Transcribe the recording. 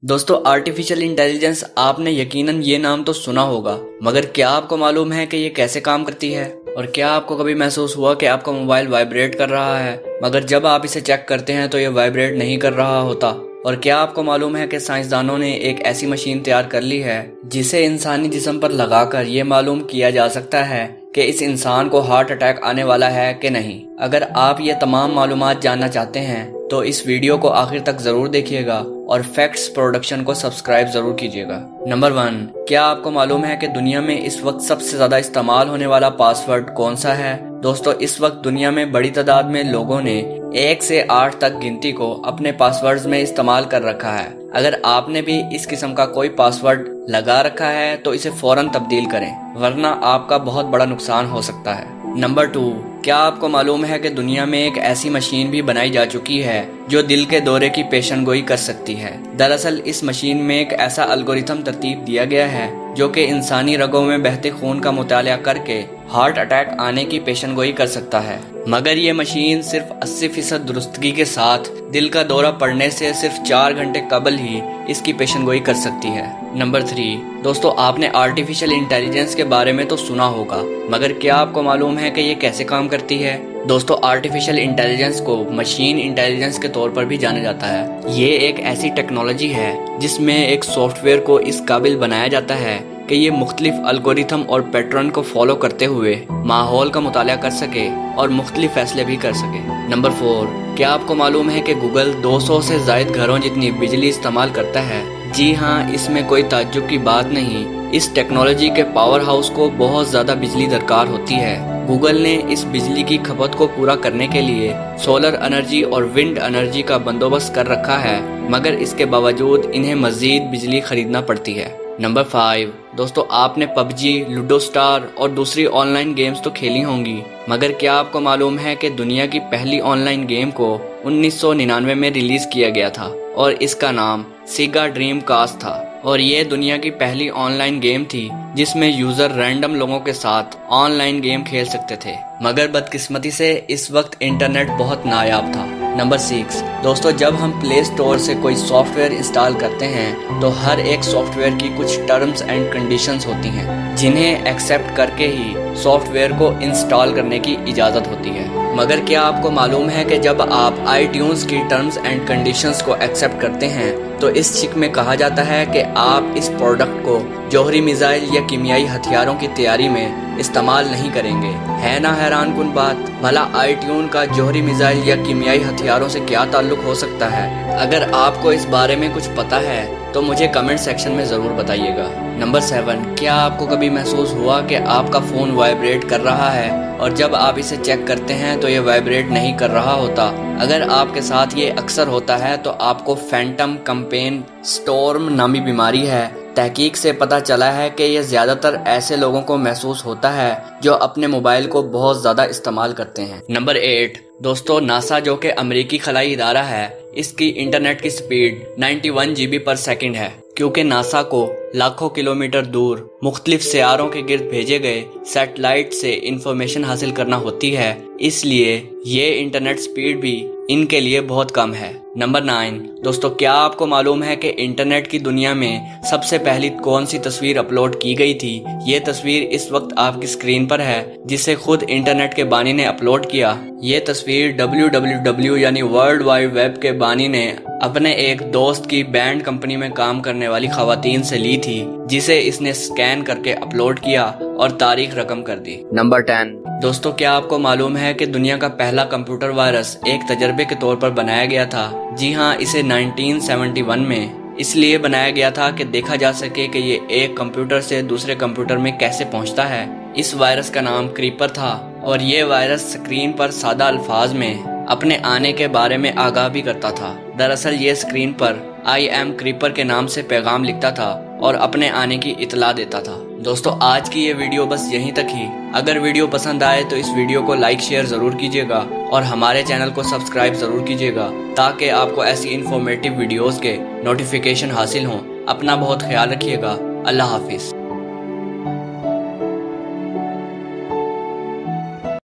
दोस्तों artificial intelligence आपने यकीनन ये नाम तो सुना होगा, मगर क्या आपको मालूम है कि ये कैसे काम करती है? और क्या आपको कभी महसूस हुआ कि आपका मोबाइल वाइब्रेट कर रहा है, मगर जब आप इसे चेक करते हैं तो ये वाइब्रेट नहीं कर रहा होता? और क्या आपको मालूम है कि साइंसदानों ने एक ऐसी मशीन तैयार कर ली है जिसे इंसानी जिस्म पर लगाकर ये मालूम किया जा सकता है कि इस इंसान को हार्ट अटैक आने वाला है कि नहीं। अगर आप ये तमाम मालूमात जानना चाहते हैं तो इस वीडियो को आखिर तक जरूर देखिएगा और फैक्ट्स प्रोडक्शन को सब्सक्राइब जरूर कीजिएगा। नंबर 1, क्या आपको मालूम है कि दुनिया में इस वक्त सबसे ज्यादा इस्तेमाल होने वाला पासवर्ड कौन सा है? दोस्तों इस वक्त दुनिया में बड़ी तादाद में लोगों ने 1 से 8 तक गिनती को अपने पासवर्ड्स में इस्तेमाल कर रखा है। अगर आपने भी इस किस्म का कोई पासवर्ड लगा रखा है तो इसे फौरन तब्दील करें, वरना आपका बहुत बड़ा नुकसान हो सकता है। नंबर 2, क्या आपको मालूम है कि दुनिया में एक ऐसी मशीन भी बनाई जा चुकी है जो दिल के दौरे की पेशनगोई कर सकती है? दरअसल इस मशीन में एक ऐसा एल्गोरिथम तरतीब दिया गया है जो कि इंसानी रगों में बहते खून का मुताला करके हार्ट अटैक आने की पेशनगोई कर सकता है, मगर ये मशीन सिर्फ 80% दुरुस्तगी के साथ दिल का दौरा पड़ने से सिर्फ 4 घंटे कबल ही इसकी पेशनगोई कर सकती है। नंबर 3, दोस्तों आपने आर्टिफिशियल इंटेलिजेंस के बारे में तो सुना होगा, मगर क्या आपको मालूम है कि ये कैसे काम करती है? दोस्तों आर्टिफिशियल इंटेलिजेंस को मशीन इंटेलिजेंस के तौर पर भी जाना जाता है। ये एक ऐसी टेक्नोलॉजी है जिसमें एक सॉफ्टवेयर को इस काबिल बनाया जाता है कि ये मुख्तलिफ एल्गोरिथम और पैटर्न को फॉलो करते हुए माहौल का मुताला कर सके और मुख्तलिफ फैसले भी कर सके। नंबर 4, क्या आपको मालूम है कि गूगल 200 से ज़ायद घरों जितनी बिजली इस्तेमाल करता है? जी हाँ, इसमें कोई ताज्जुब की बात नहीं। इस टेक्नोलॉजी के पावर हाउस को बहुत ज़्यादा बिजली दरकार होती है। गूगल ने इस बिजली की खपत को पूरा करने के लिए सोलर एनर्जी और विंड एनर्जी का बंदोबस्त कर रखा है, मगर इसके बावजूद इन्हें मज़ीद बिजली खरीदना पड़ती है। नंबर 5, दोस्तों आपने पबजी, लूडो स्टार और दूसरी ऑनलाइन गेम्स तो खेली होंगी, मगर क्या आपको मालूम है कि दुनिया की पहली ऑनलाइन गेम को 1999 में रिलीज किया गया था और इसका नाम सेगा ड्रीम कास्ट था, और ये दुनिया की पहली ऑनलाइन गेम थी जिसमें यूजर रैंडम लोगों के साथ ऑनलाइन गेम खेल सकते थे, मगर बदकिस्मती से इस वक्त इंटरनेट बहुत नायाब था। नंबर 6, दोस्तों जब हम प्ले स्टोर से कोई सॉफ्टवेयर इंस्टॉल करते हैं तो हर एक सॉफ्टवेयर की कुछ टर्म्स एंड कंडीशंस होती हैं जिन्हें एक्सेप्ट करके ही सॉफ्टवेयर को इंस्टॉल करने की इजाज़त होती है। मगर क्या आपको मालूम है कि जब आप iTunes की टर्म्स एंड कंडीशंस को एक्सेप्ट करते हैं तो इस चिक में कहा जाता है कि आप इस प्रोडक्ट को जौहरी मिसाइल या कीमियाई हथियारों की तैयारी में इस्तेमाल नहीं करेंगे। है ना हैरान कुन बात? भला iTunes का जौहरी मिसाइल या कीमियाई हथियारों से क्या ताल्लुक हो सकता है? अगर आपको इस बारे में कुछ पता है तो मुझे कमेंट सेक्शन में ज़रूर बताइएगा। नंबर 7, क्या आपको कभी महसूस हुआ कि आपका फ़ोन वाइब्रेट कर रहा है और जब आप इसे चेक करते हैं तो ये वाइब्रेट नहीं कर रहा होता? अगर आपके साथ ये अक्सर होता है तो आपको फैंटम कंपेन स्टॉर्म नामी बीमारी है। तहकीक से पता चला है कि यह ज़्यादातर ऐसे लोगों को महसूस होता है जो अपने मोबाइल को बहुत ज़्यादा इस्तेमाल करते हैं। नंबर 8, दोस्तों नासा जो कि अमेरिकी खलाई इदारा है, इसकी इंटरनेट की स्पीड 91 GB पर सेकंड है, क्योंकि नासा को लाखों किलोमीटर दूर मुख्तलिफ सियारों के गिर्द भेजे गए सैटेलाइट से इंफॉर्मेशन हासिल करना होती है, इसलिए ये इंटरनेट स्पीड भी इनके लिए बहुत कम है। नंबर 9, दोस्तों क्या आपको मालूम है कि इंटरनेट की दुनिया में सबसे पहली कौन सी तस्वीर अपलोड की गई थी? ये तस्वीर इस वक्त आपकी स्क्रीन पर है, जिसे खुद इंटरनेट के बानी ने अपलोड किया। ये तस्वीर www यानी वर्ल्ड वाइड वेब के बानी ने अपने एक दोस्त की बैंड कंपनी में काम करने वाली खवातीन से ली थी, जिसे इसने स्कैन करके अपलोड किया और तारीख रकम कर दी। नंबर 10, दोस्तों क्या आपको मालूम है कि दुनिया का पहला कंप्यूटर वायरस एक तजर्बे के तौर पर बनाया गया था? जी हाँ, इसे 1971 में इसलिए बनाया गया था कि देखा जा सके कि ये एक कंप्यूटर से दूसरे कंप्यूटर में कैसे पहुंचता है। इस वायरस का नाम क्रीपर था और ये वायरस स्क्रीन पर सादा अल्फाज में अपने आने के बारे में आगाह भी करता था। दरअसल ये स्क्रीन पर आई एम क्रीपर के नाम से पैगाम लिखता था और अपने आने की इतला देता था। दोस्तों आज की ये वीडियो बस यहीं तक ही। अगर वीडियो पसंद आए तो इस वीडियो को लाइक शेयर जरूर कीजिएगा और हमारे चैनल को सब्सक्राइब जरूर कीजिएगा ताकि आपको ऐसी इंफॉर्मेटिव वीडियोस के नोटिफिकेशन हासिल हों। अपना बहुत ख्याल रखिएगा। अल्लाह हाफिज।